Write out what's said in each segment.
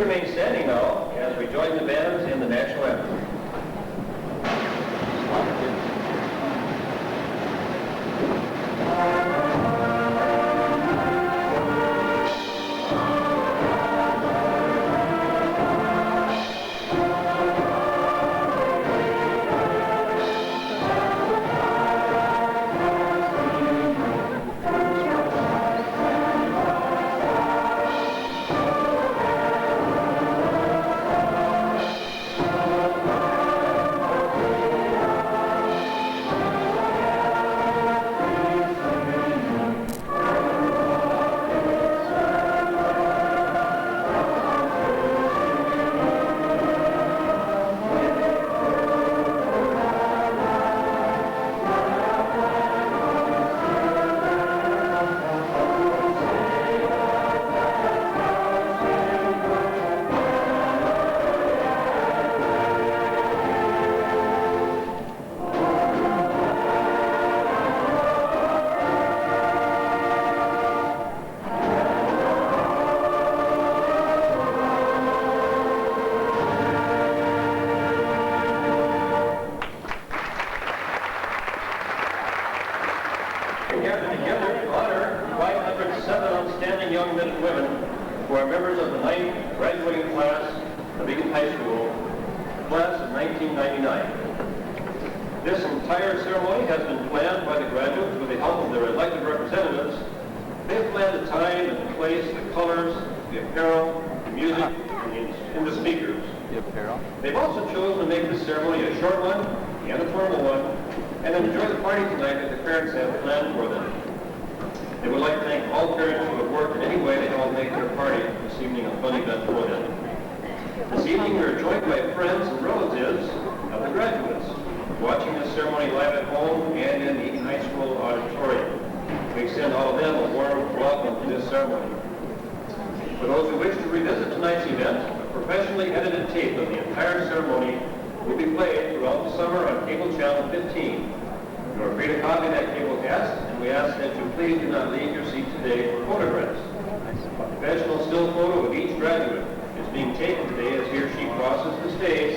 remain standing now as we join the bands in the national anthem. They've also chosen to make this ceremony a short one and a formal one, and enjoy the party tonight that the parents have planned for them. They would like to thank all parents who have worked in any way to help make their party this evening a fun event for them. This evening we are joined by friends and relatives of the graduates, watching this ceremony live at home and in the Eaton High School auditorium. We extend all of them a warm welcome to this ceremony. For those who wish to revisit tonight's event, professionally edited tape of the entire ceremony will be played throughout the summer on cable channel 15. You are free to copy that cable cast, and we ask that you please do not leave your seat today for photographs. A professional still photo of each graduate is being taken today as he or she crosses the stage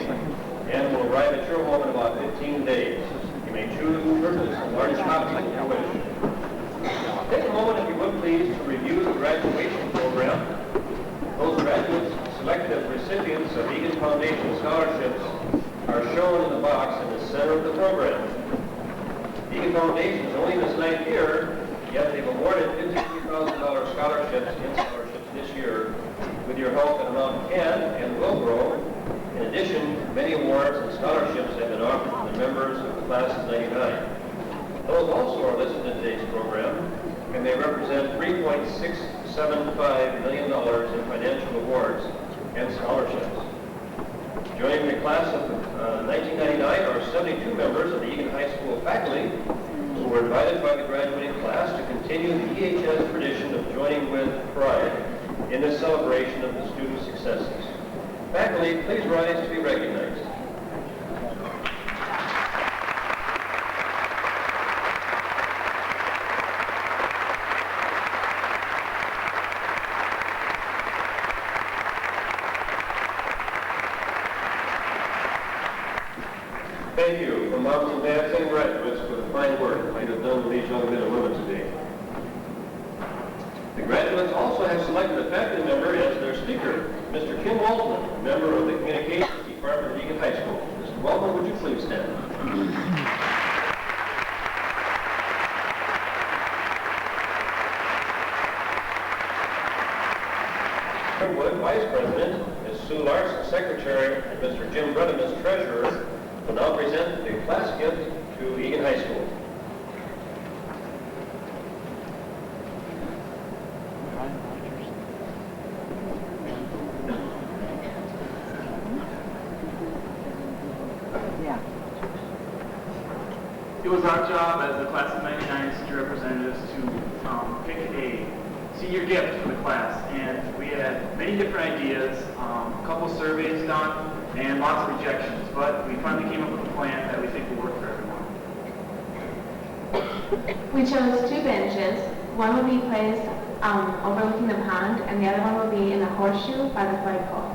and will arrive at your home in about 15 days. You may choose to purchase a large copy if you wish. Take a moment, if you would please, to review the graduation program. Those graduates selected as recipients of Egan Foundation scholarships are shown in the box in the center of the program. The Egan Foundation is only in its 9th year, yet they've awarded $53,000 scholarships this year. With your help, an amount can and will grow. In addition, many awards and scholarships have been offered to the members of the class of '99. Those also are listed in today's program, and they represent $3.675 million in financial awards and scholarships. Joining the class of 1999 are 72 members of the Egan High School faculty who were invited by the graduating class to continue the EHS tradition of joining with pride in the celebration of the student successes. Faculty, please rise to be recognized. Thank you from moms and dads and graduates for the fine work you have done with these young men and women today. The graduates also have selected a faculty member as their speaker, Mr. Kim Waltman, a member of the Communications Department of Egan High School. Mr. Waltman, would you please stand? Wood, Vice President, Ms. Sue Larson, Secretary, and Mr. Jim Bredemus, Treasurer, will now present the class gift to Egan High School. It was our job as the class of '99 senior representatives to pick a senior gift for the class, and we had many different ideas, a couple surveys done, and lots of rejections, but we finally came up with a plan that we think will work for everyone. We chose 2 benches. One would be placed overlooking the pond, and the other one will be in the horseshoe by the flagpole.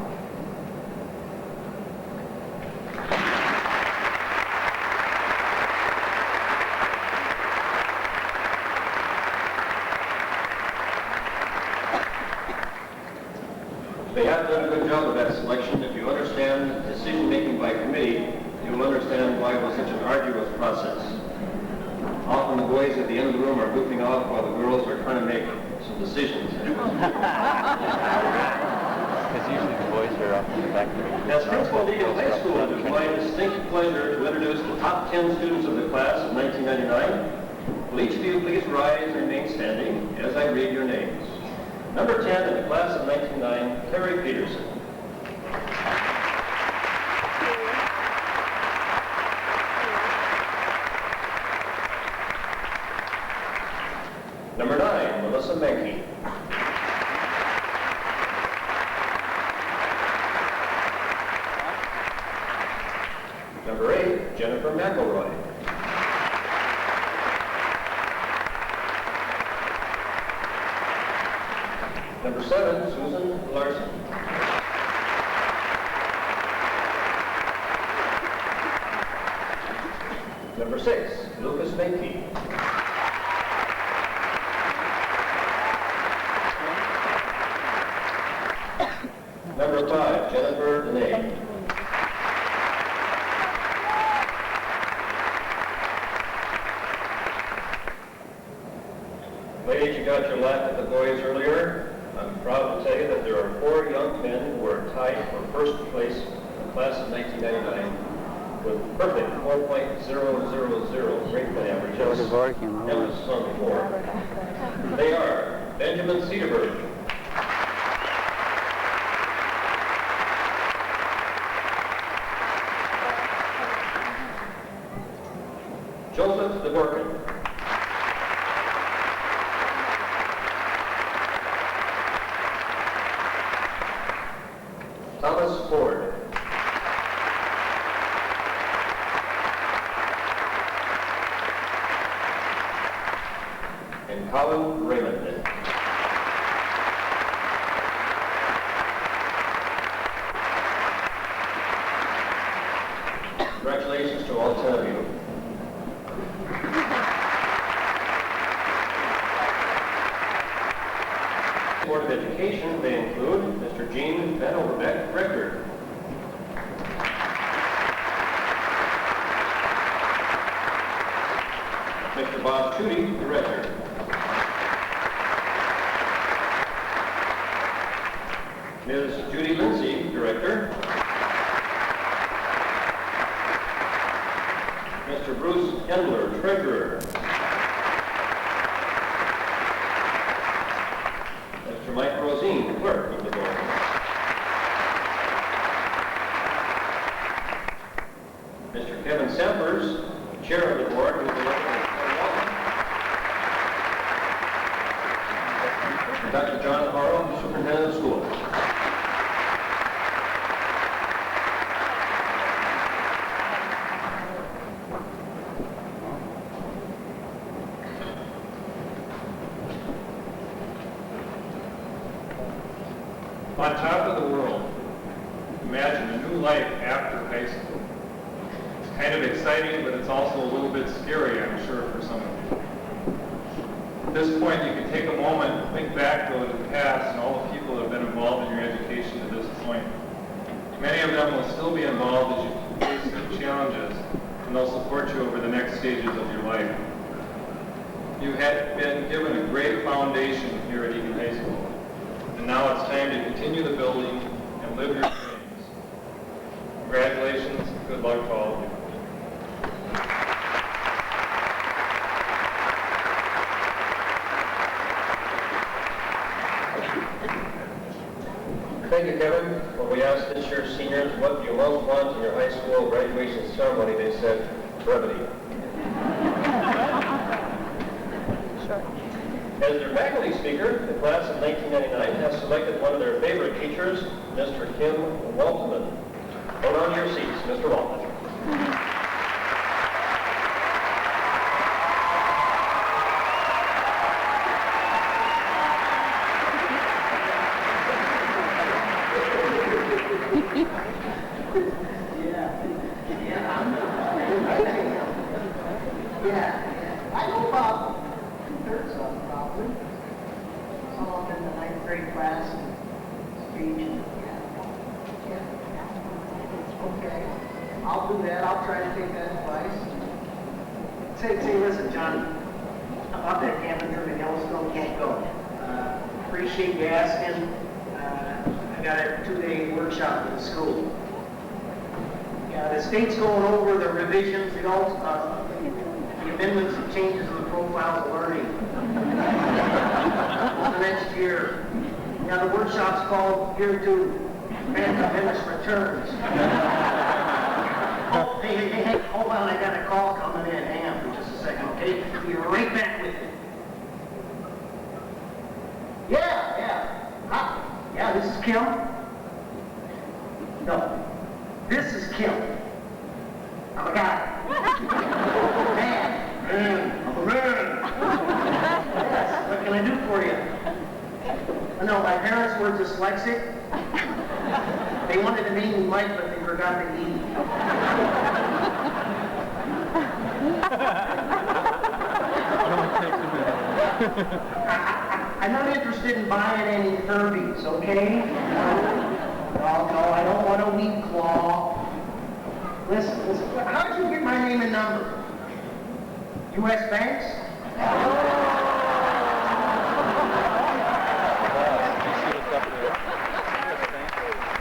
They have done a good job of that selection. If you understand decision-making by committee, you will understand why it was such an arduous process. Often the boys at the end of the room are goofing off while the girls are trying to make some decisions. Because usually the boys are up in the back. As principal of Eagle High School, it is my distinct pleasure to introduce the top 10 students of the class of 1999. Will each of you please rise and remain standing as I read your names. Number 10 in the class of 1999, Carrie Peterson. Number 9, Melissa Menke. Number 8, Jennifer McElroy. Number 7, Susan Larson. Number 6, Lucas Menke. Number 5, Jennifer Dene. Ladies, you got your laugh at the boys earlier. I'm proud to tell you that there are 4 young men who are tied for first place in the class of 1999 with perfect 4.000 grade point average. That was sung before. They are Benjamin Cedarberg, Joseph Dvorkin, Thomas Ford, and Colin Raymond. Congratulations to all 10 of you. Board of Education may include Mr. Gene Van Overbeck, Rector. Mr. Bob Chudy, Director. Ms. Judy Lindsay, Director. Mr. Bruce Endler, Treasurer. Mr. Mike Rosine, Clerk of the Board. Mr. Kevin Sampers, Chair of the Board, who will be elected. And Dr. John Harrell, Superintendent of Schools. On top of the world, imagine a new life after high school. It's kind of exciting, but it's also a little bit scary, I'm sure, for some of you. At this point, you can take a moment, think back to the past and all the people that have been involved in your education to this point. Many of them will still be involved as you face new challenges, and they'll support you over the next stages of your life. You have been given a great foundation here at Eagan High School. And now it's time to continue the building and live your dreams. Congratulations, good luck to all of you. Thank you, Kevin. When we asked this year's seniors what do you most want in your high school graduation ceremony, they said brevity. As their faculty speaker, the class of 1999 has selected one of their favorite teachers, Mr. Kim Waltman. Hold on to your seats, Mr. Waltman. Yeah, I know about 2/3 of them probably. Some of them in the 9th grade class, speech. Okay, I'll do that, I'll try to take that advice. Say, listen, John, about that camping trip in Yellowstone, can't go. Appreciate you asking. I got a 2-day workshop at the school. Yeah, the state's going over the revisions, the amendments and changes in the profiles of learning for next year. Now, the workshop's called Year 2, Phantom Menace Returns. Oh, hey, hold on, I got a call coming in. Hang on for just a second, okay? Be right back with you. Yeah. Huh? Yeah, this is Kim. No, this is Kim. I'm a guy. Man, I'm a man. Yes, what can I do for you? No, my parents were dyslexic. They wanted to name me Mike, but they forgot the E. I'm not interested in buying any Furbies, okay? No, I don't want a weak claw. Listen, how did you get my name and number? U.S. Banks?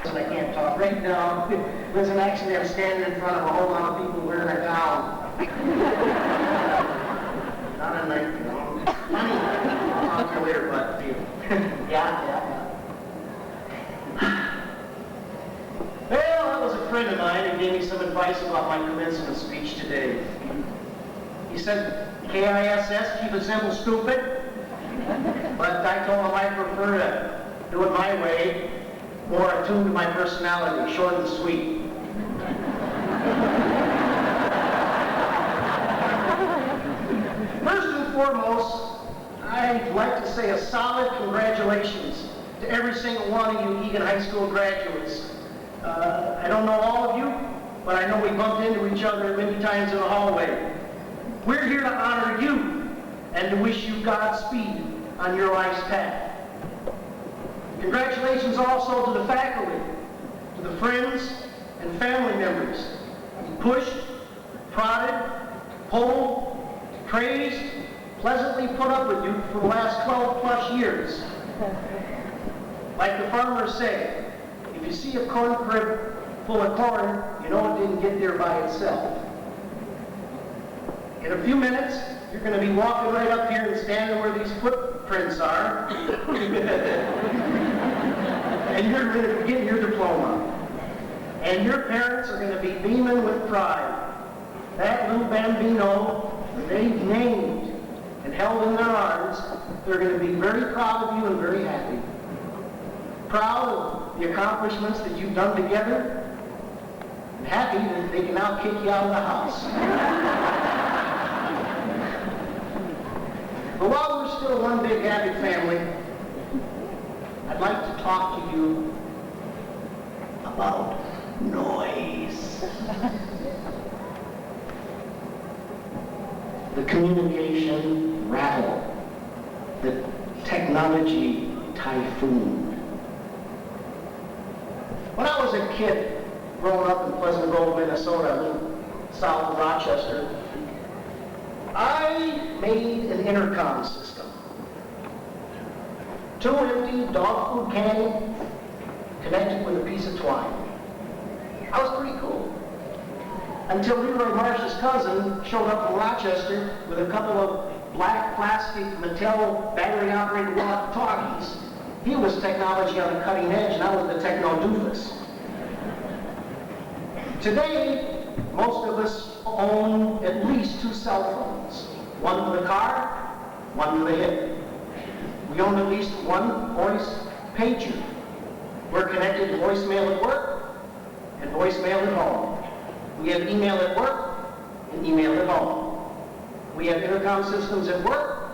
Listen, I can't talk right now. Listen, actually, I'm standing in front of a whole lot of people wearing a gown. Not a knife, you know. Funny. I'll talk to you later, but yeah. Well, that was a friend of mine who gave me some advice about my commencement speech today. He said, KISS, keep it simple, stupid. But I told him I prefer to do it my way, more attuned to my personality, short and sweet. First and foremost, I'd like to say a solid congratulations to every single one of you Egan High School graduates. I don't know all of you, but I know we bumped into each other many times in the hallway. We're here to honor you and to wish you Godspeed on your life's path. Congratulations also to the faculty, to the friends and family members you pushed, prodded, pulled, praised, pleasantly put up with you for the last 12 plus years. Like the farmers say, if you see a corn crib full of corn, you know it didn't get there by itself. In a few minutes, you're going to be walking right up here and standing where these footprints are. And you're going to be getting your diploma. And your parents are going to be beaming with pride. That little bambino they've named and held in their arms, they're going to be very proud of you and very happy. Proud of the accomplishments that you've done together, and happy that they can now kick you out of the house. But while we're still one big happy family, I'd like to talk to you about noise. The communication rattle, the technology typhoon. When I was a kid, growing up in Pleasant Grove, Minnesota, south of Rochester, I made an intercom system. 2 empty dog food cans connected with a piece of twine. I was pretty cool. Until Leroy Marsh's cousin showed up from Rochester with a couple of black plastic Mattel battery-operated walkie-talkies. He was technology on the cutting edge, and I was the techno-doofus. Today, most of us own at least 2 cell phones. One for the car, one for the hip. We own at least 1 voice pager. We're connected to voicemail at work and voicemail at home. We have email at work and email at home. We have intercom systems at work,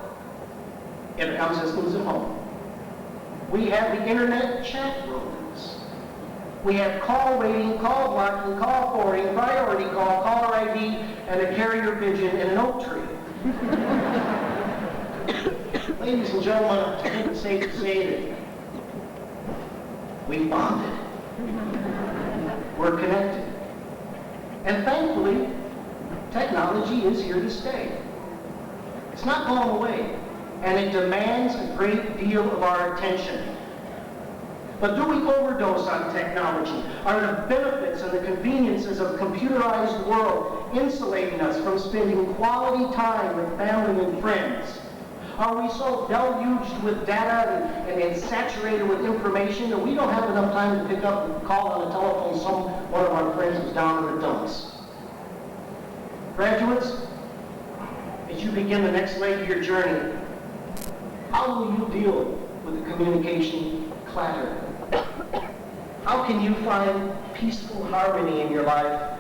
intercom systems at home. We have the internet chat rooms. We have call waiting, call blocking, call forwarding, priority call, caller ID, and a carrier pigeon in an oak tree. Ladies and gentlemen, I think it's safe to say that we bonded. We're connected. And thankfully, technology is here to stay. It's not going away, and it demands a great deal of our attention. But do we overdose on technology? Are the benefits and the conveniences of a computerized world insulating us from spending quality time with family and friends? Are we so deluged with data and saturated with information that we don't have enough time to pick up and call on the telephone one of our friends who's down in the dumps? Graduates, as you begin the next leg of your journey, how will you deal with the communication clatter? How can you find peaceful harmony in your life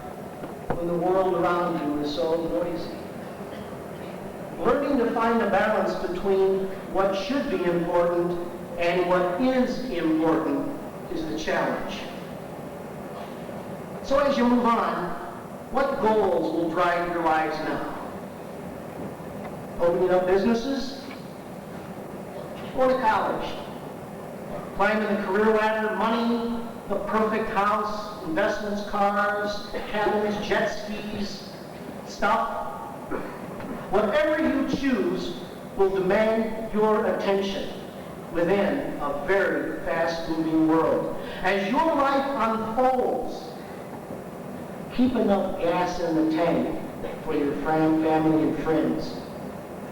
when the world around you is so noisy? Learning to find a balance between what should be important and what is important is the challenge. So as you move on, what goals will drive your lives now? Opening up businesses? Or to college? Climbing the career ladder, money, the perfect house, investments, cars, cabins, jet skis, stuff? Whatever you choose will demand your attention within a very fast-moving world. As your life unfolds, keep enough gas in the tank for your family and friends.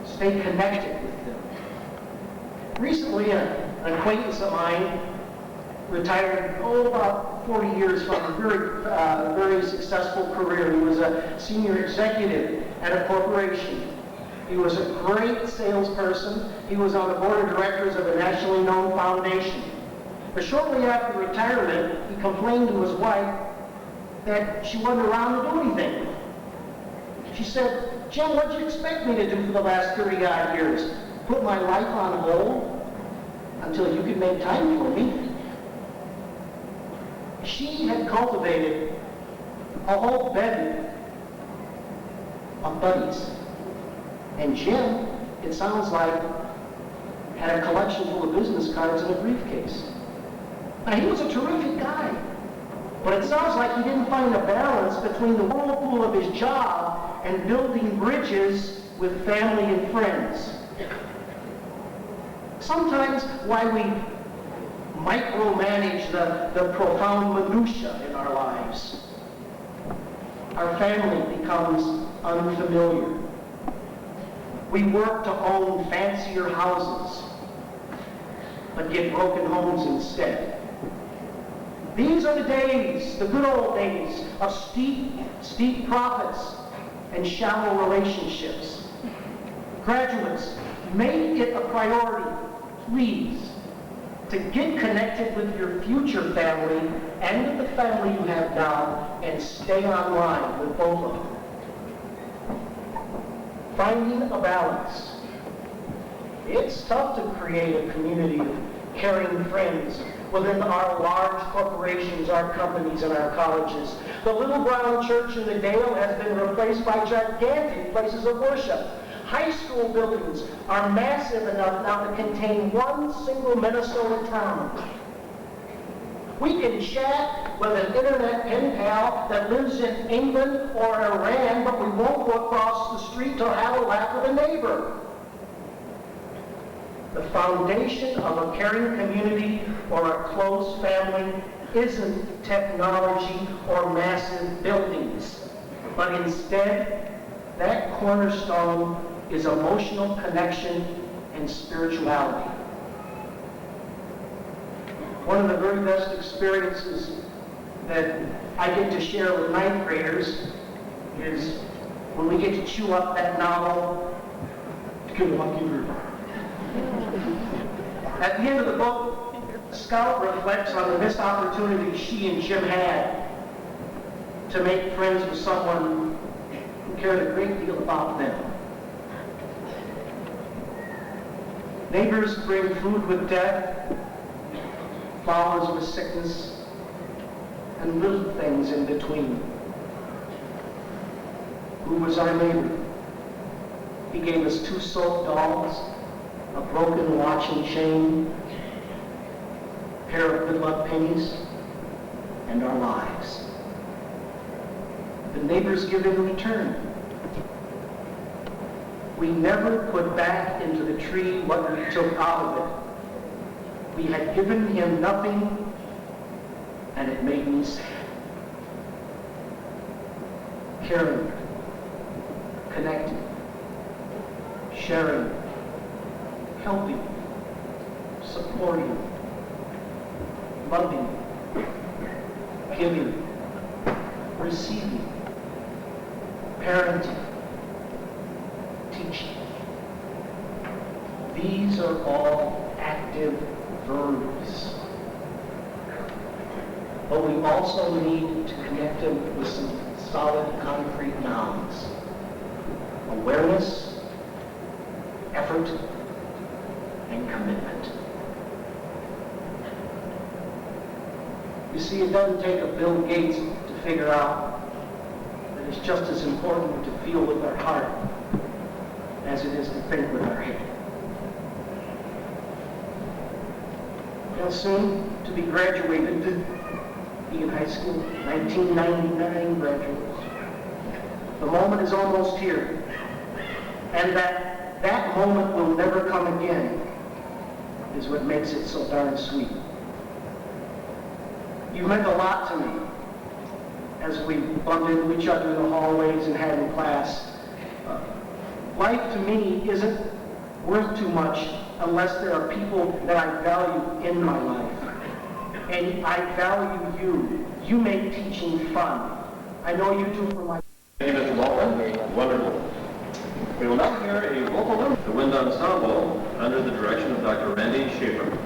Stay connected with them. Recently, an acquaintance of mine retired, about 40 years from a very successful career. He was a senior executive at a corporation. He was a great salesperson. He was on the board of directors of a nationally known foundation. But shortly after retirement, he complained to his wife that she wasn't around to do anything. She said, "Jim, what did you expect me to do for the last 30-odd years? Put my life on hold until you could make time for me?" She had cultivated a whole bevy of buddies. And Jim, it sounds like, had a collection full of business cards in a briefcase. Now, he was a terrific guy. But it sounds like he didn't find a balance between the whirlpool of his job and building bridges with family and friends. Sometimes while we micromanage the profound minutiae in our lives, our family becomes unfamiliar. We work to own fancier houses, but get broken homes instead. These are the days, the good old days, of steep profits and shallow relationships. Graduates, make it a priority, please, to get connected with your future family and with the family you have now, and stay online with both of them. Finding a balance. It's tough to create a community of caring friends within our large corporations, our companies, and our colleges. The little brown church in the Dale has been replaced by gigantic places of worship. High school buildings are massive enough now to contain one single Minnesota town. We can chat with an internet pen pal that lives in England or Iran, but we won't go across the street to have a laugh with a neighbor. The foundation of a caring community or a close family isn't technology or massive buildings, but instead, that cornerstone is emotional connection and spirituality. One of the very best experiences that I get to share with ninth graders is when we get to chew up that novel, Good Lucky River. At the end of the book, Scout reflects on the missed opportunity she and Jim had to make friends with someone who cared a great deal about them. Neighbors bring food with death, flowers with sickness, and little things in between. Who was our neighbor? He gave us 2 soap dolls, a broken watch and chain, a pair of good luck pennies, and our lives. The neighbors give in return. We never put back into the tree what we took out of it. We had given him nothing, and it made me sad. Caring, connected, sharing, helping, supporting, loving, giving, receiving, parenting, teaching. These are all active verbs. But we also need to connect them with some solid, concrete nouns. Awareness, effort, and commitment. You see, it doesn't take a Bill Gates to figure out that it's just as important to feel with our heart as it is to think with our head. Now soon to be graduated, be in high school, 1999 graduates. The moment is almost here. And that moment will never come again is what makes it so darn sweet. You meant a lot to me as we bumped into each other in the hallways and had in class. Life to me isn't worth too much unless there are people that I value in my life. And I value you. You make teaching fun. I know you do for my... Thank you, Mr. Baldwin. Wonderful. We will now hear a vocal number, the Wind Ensemble, under the direction of Dr. Randy Schaefer.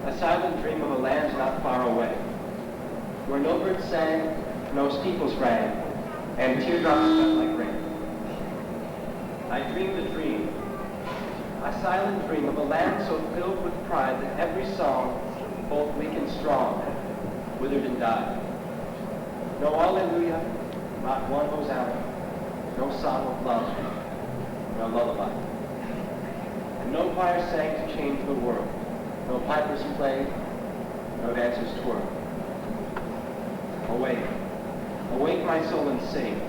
a silent dream of a land not far away, where no birds sang, no steeples rang, and teardrops fell like rain. I dreamed a dream, a silent dream of a land so filled with pride that every song, both weak and strong, withered and died. No Alleluia, not one Hosanna, no song of love, no lullaby. And no choir sang to change the world, no pipers played, no dancers twirled. Awake, awake my soul and sing,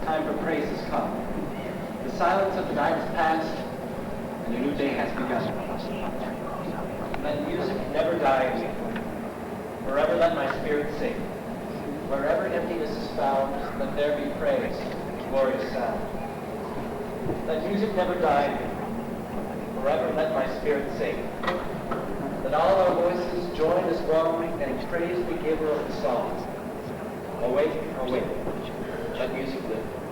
time for praise has come. The silence of the night is past, and a new day has begun. Let music never die in me. Forever let my spirit sing. Wherever emptiness is found, let there be praise, glorious sound. Let music never die in me. Forever let my spirit sing. Let all our voices join as one and praise the giver of the song. Awake, awake, let music live.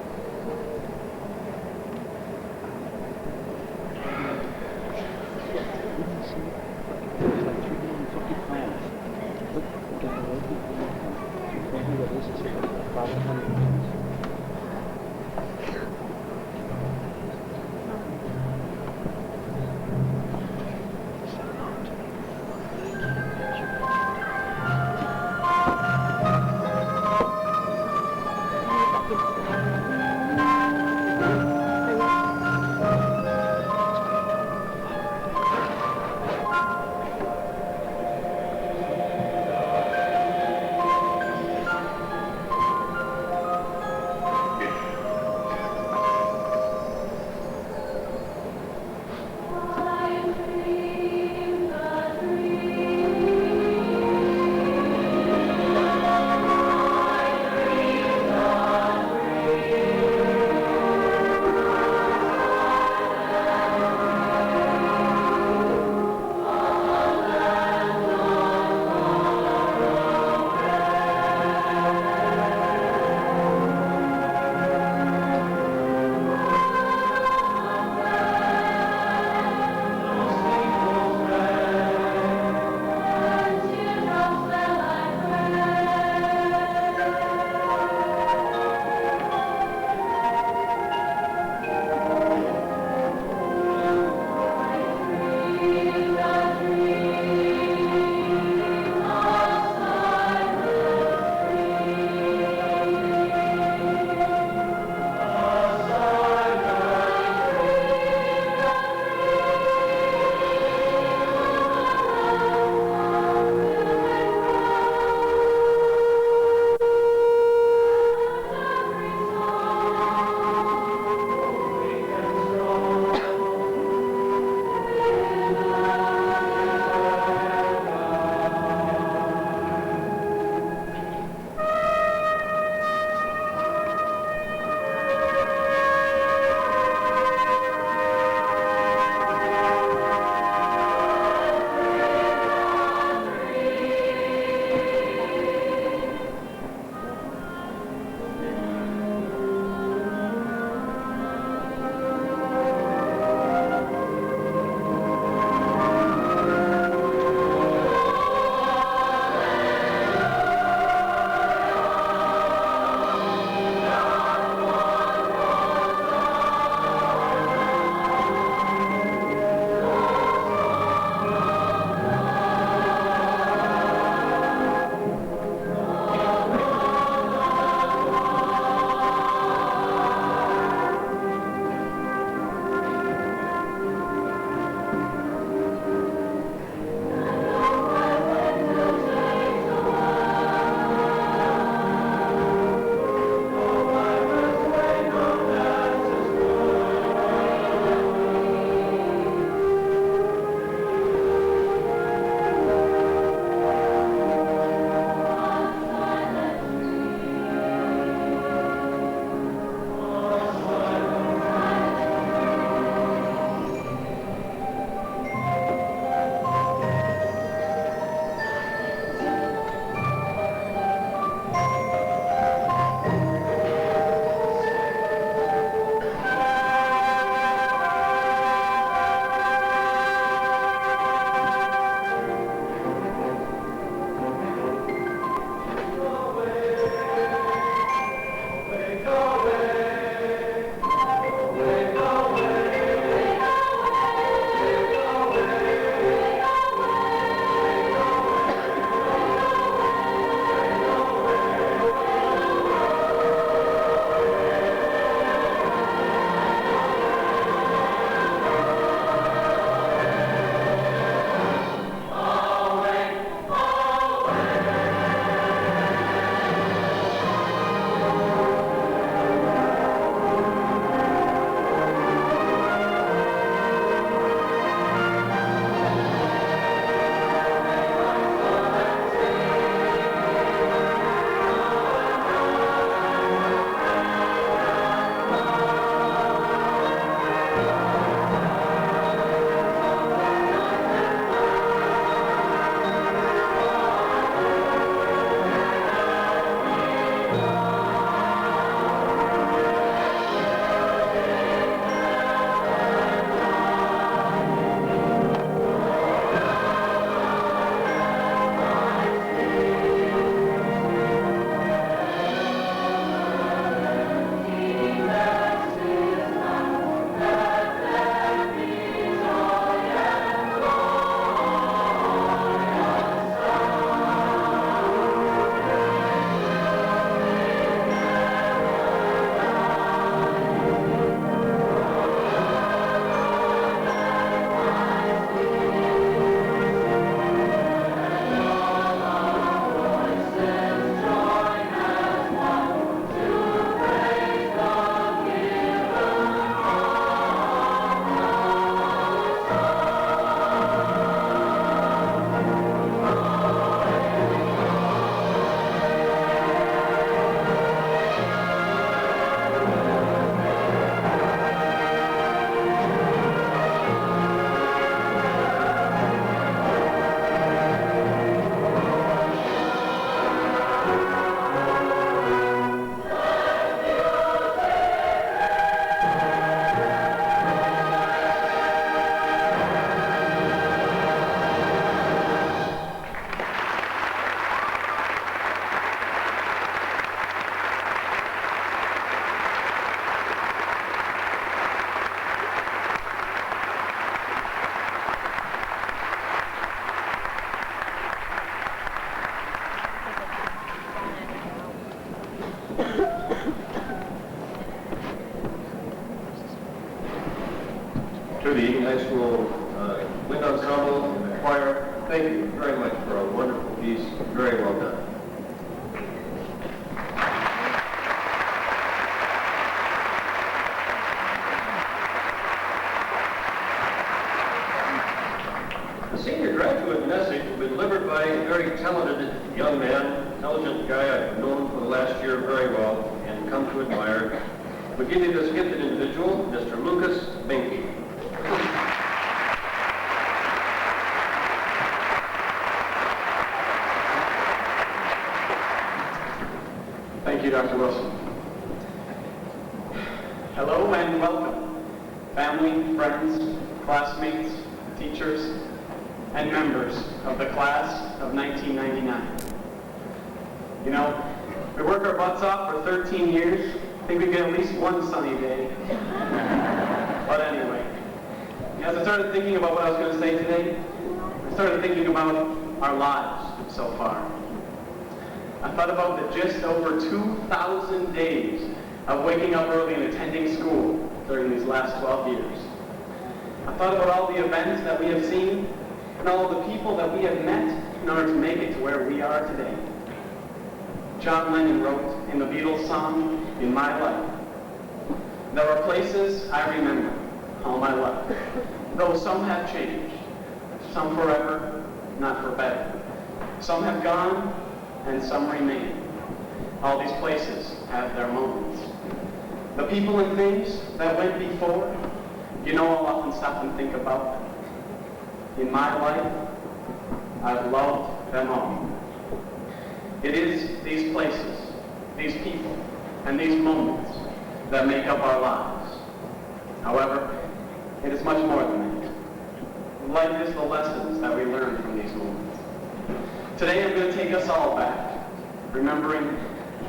To the Eaton High School wind ensemble and the choir, thank you very much for a wonderful piece. Very well done. The senior graduate message will be delivered by a very talented young man, intelligent guy I've known for the last year very well and come to admire. We give you this gifted individual, Mr. Lucas Binky. Thank you, Dr. Wilson. Hello and welcome, family, friends, classmates, teachers, and members of the class of 1999. You know, we work our butts off for 13 years. I think we get at least one sunny day. But anyway, as I started thinking about what I was going to say today, I started thinking about our lives so far. I thought about the just over 2,000 days of waking up early and attending school during these last 12 years. I thought about all the events that we have seen and all the people that we have met in order to make it to where we are today. John Lennon wrote in the Beatles song, "In My Life," "There are places I remember all my life, though some have changed, some forever, not for better. Some have gone, and some remain. All these places have their moments. The people and things that went before, you know, I'll often stop and think about them. In my life, I've loved them all." It is these places, these people, and these moments that make up our lives. However, it is much more than that. Life is the lessons that we learn from these moments. Today I'm going to take us all back, remembering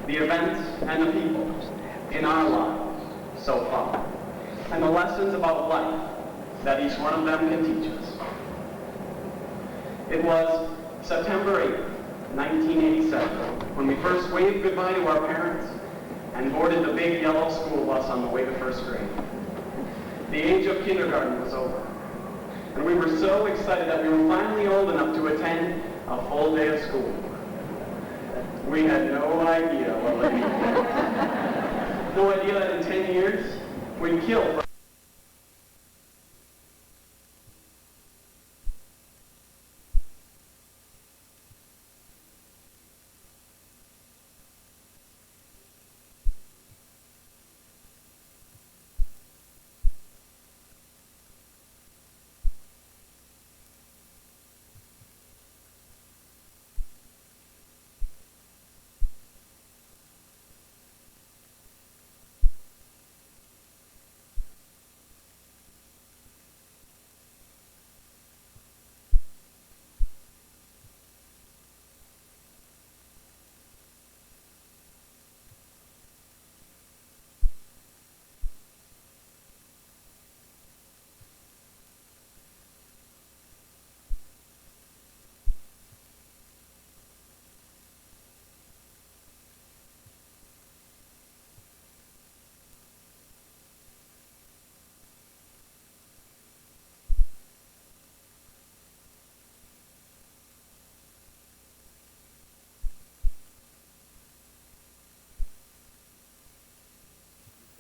the events and the people in our lives so far, and the lessons about life that each one of them can teach us. It was September 8th, 1987, when we first waved goodbye to our parents and boarded the big yellow school bus on the way to first grade. The age of kindergarten was over, and we were so excited that we were finally old enough to attend a full day of school. We had no idea what would be. No idea that in 10 years, we'd kill for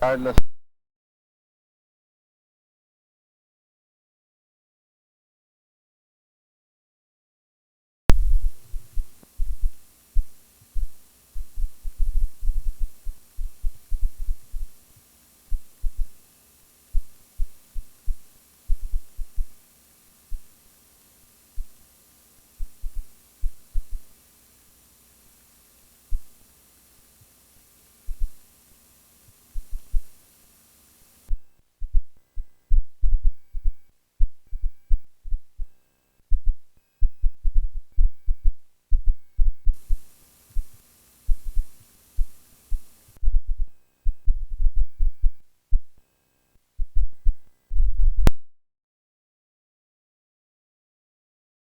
Regardless